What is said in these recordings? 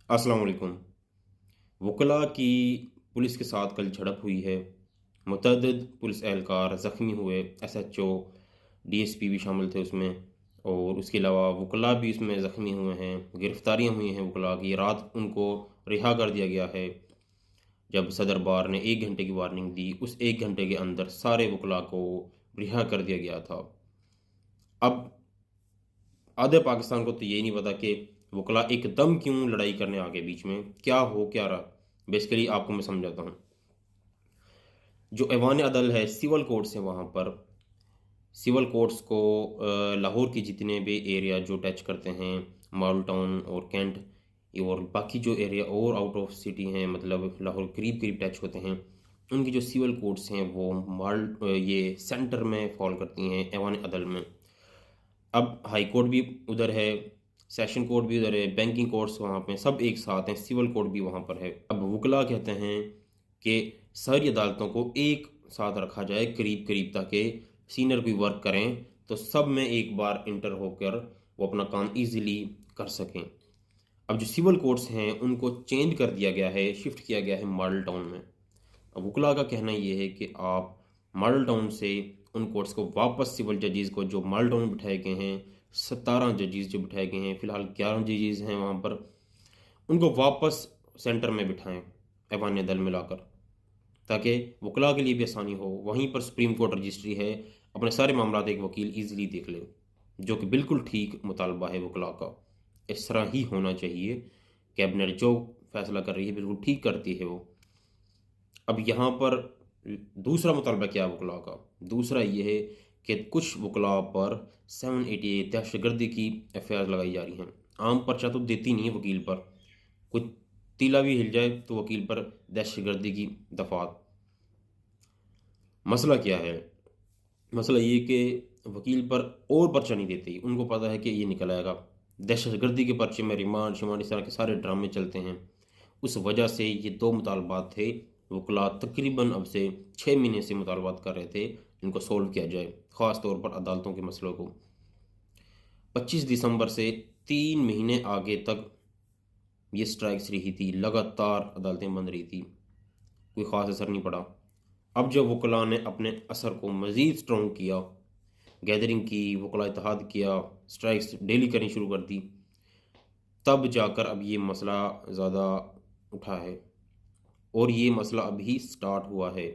अस्सलाम वालेकुम। वकला की पुलिस के साथ कल झड़प हुई है। मुतअद्दिद पुलिस एहलकार ज़ख्मी हुए। एसएचओ, डीएसपी भी शामिल थे उसमें, और उसके अलावा वकला भी इसमें ज़ख्मी हुए हैं। गिरफ़्तारियाँ हुई हैं वकला की। रात उनको रिहा कर दिया गया है। जब सदर बार ने 1 घंटे की वार्निंग दी, उस 1 घंटे के अंदर सारे वकला को रिहा कर दिया गया था। अब आधे पाकिस्तान को तो यही नहीं पता कि वकला एकदम क्यों लड़ाई करने आ गए, बीच में क्या हो क्या रहा। बेसिकली आपको मैं समझाता हूँ। जो ऐवान अदल है, सिविल कोर्ट्स हैं वहाँ पर। सिविल कोर्ट्स को लाहौर के जितने भी एरिया जो टच करते हैं, मॉडल टाउन और कैंट, और बाकी जो एरिया और आउट ऑफ सिटी हैं, मतलब लाहौर करीब करीब टच होते हैं, उनकी जो सिविल कोर्ट्स हैं वो ये सेंटर में फॉल करती हैं, ऐवान अदल में। अब हाई कोर्ट भी उधर है, सेशन कोर्ट भी उधर है, बैंकिंग कोर्ट्स वहाँ पे सब एक साथ हैं, सिविल कोर्ट भी वहाँ पर है। अब वकला कहते हैं कि सारी अदालतों को एक साथ रखा जाए करीब करीब, ताकि सीनियर कोई वर्क करें तो सब में एक बार इंटर होकर वो अपना काम इजीली कर सकें। अब जो सिविल कोर्ट्स हैं उनको चेंज कर दिया गया है, शिफ्ट किया गया है मॉडल टाउन में। अब वकला का कहना ये है कि आप मॉडल टाउन से उन कोर्ट्स को वापस सिविल जजेस को जो मॉडल टाउन में बिठाए गए हैं, 17 जजेस जो बिठाए गए हैं, फ़िलहाल 11 जजेस हैं वहाँ पर, उनको वापस सेंटर में बिठाएं ऐवान दल मिलाकर, ताकि वकला के लिए भी आसानी हो। वहीं पर सुप्रीम कोर्ट रजिस्ट्री है, अपने सारे मामला एक वकील ईजिली देख ले, जो कि बिल्कुल ठीक मुतालबा है वकला का। इस तरह ही होना चाहिए। कैबिनेट जो फैसला कर रही है बिल्कुल ठीक करती है वो। अब यहाँ पर दूसरा मुतालबा क्या है वकला का? दूसरा ये है कि कुछ वकला पर 788 दहशतगर्दी की एफआईआर लगाई जा रही हैं। आम पर्चा तो देती नहीं है वकील पर, कुछ तीला भी हिल जाए तो वकील पर दहशतगर्दी की दफात। मसला क्या है? मसला ये कि वकील पर और पर्चा नहीं देती, उनको पता है कि ये निकल आएगा। दहशतगर्दी के पर्चे में रिमांड शिमांड इस तरह के सारे ड्रामे चलते हैं। उस वजह से ये दो मुतालबात थे। वकला तकरीबन अब से 6 महीने से मुतालबात कर रहे थे इनको सोल्व किया जाए, ख़ास तौर पर अदालतों के मसलों को। 25 दिसंबर से 3 महीने आगे तक ये स्ट्राइक्स रही थी, लगातार अदालतें बंद रही थी, कोई ख़ास असर नहीं पड़ा। अब जब वकला ने अपने असर को मज़ीद स्ट्रॉन्ग किया, गैदरिंग की, वकला इत्तेहाद किया, स्ट्राइक्स डेली करनी शुरू कर दी, तब जाकर अब ये मसला ज़्यादा उठा है। और ये मसला अभी स्टार्ट हुआ है।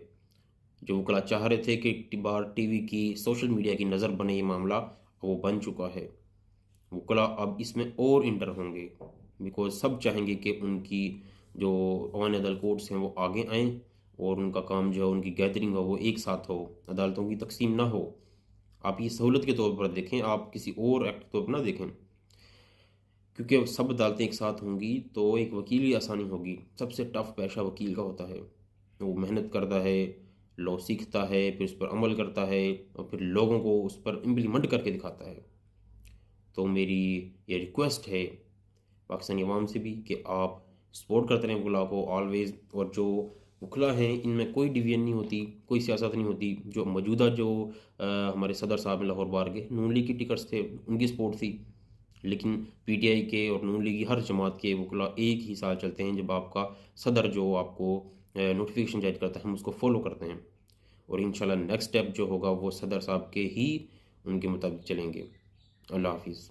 जो वकला चाह रहे थे कि बाहर टीवी की, सोशल मीडिया की नज़र बने ये मामला, वो बन चुका है। वकला अब इसमें और इंटर होंगे, बिकॉज सब चाहेंगे कि उनकी जो अवान अदल कोर्ट्स हैं वो आगे आएँ, और उनका काम जो है, उनकी गैदरिंग हो वो एक साथ हो, अदालतों की तकसीम ना हो। आप ये सहूलत के तौर पर देखें, आप किसी और एक्ट के तौर पर ना देखें, क्योंकि अब सब अदालतें एक साथ होंगी तो एक वकील की आसानी होगी। सबसे टफ पेशा वकील का होता है। वो मेहनत करता है, लॉ सीखता है, फिर उस पर अमल करता है, और फिर लोगों को उस पर इम्प्लीमेंट करके दिखाता है। तो मेरी ये रिक्वेस्ट है पाकिस्तानी अवाम से भी कि आप सपोर्ट करते रहें वकला को ऑलवेज़। और जो वकला हैं इनमें कोई डिवीजन नहीं होती, कोई सियासत नहीं होती। जो मौजूदा जो हमारे सदर साहब हैं लाहौर बार के, नून लीग की टिकट्स थे, उनकी सपोर्ट थी। लेकिन पीटीआई के और नून लीग की हर जमात के वकला एक ही साल चलते हैं। जब आपका सदर जो आपको नोटिफिकेशन जारी करता है, हम उसको फॉलो करते हैं, और इंशाल्लाह नेक्स्ट स्टेप जो होगा वो सदर साहब के ही उनके मुताबिक चलेंगे। अल्लाह हाफिज़।